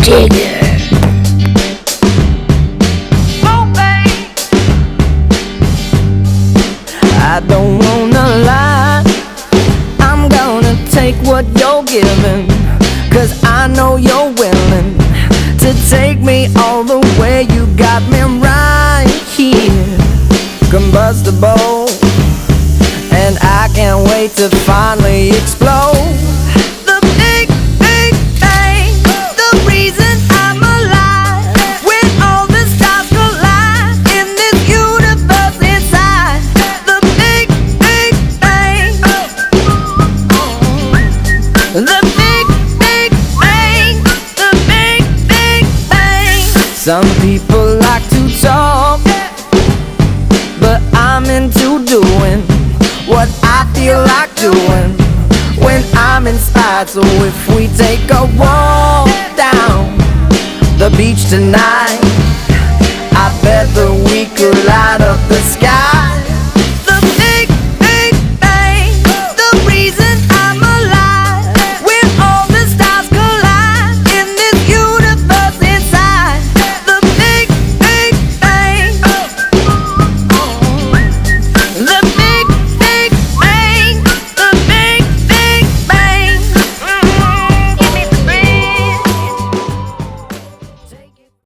bigger. Oh, babe, I don't wanna lie, I'm gonna take what you're giving, 'cause I know you're willing to take me all the way. You got me right here, combustible, and I can't wait to finally explode. The big, big bang, the reason I'm alive. When all the stars collide in this universe inside. The big, big bang. The big, big bang. The big, big bang. Some people like to talk, but I'm into doing what I feel like doing when I'm inspired. So if we take a walk down the beach tonight, I bet that we could light up the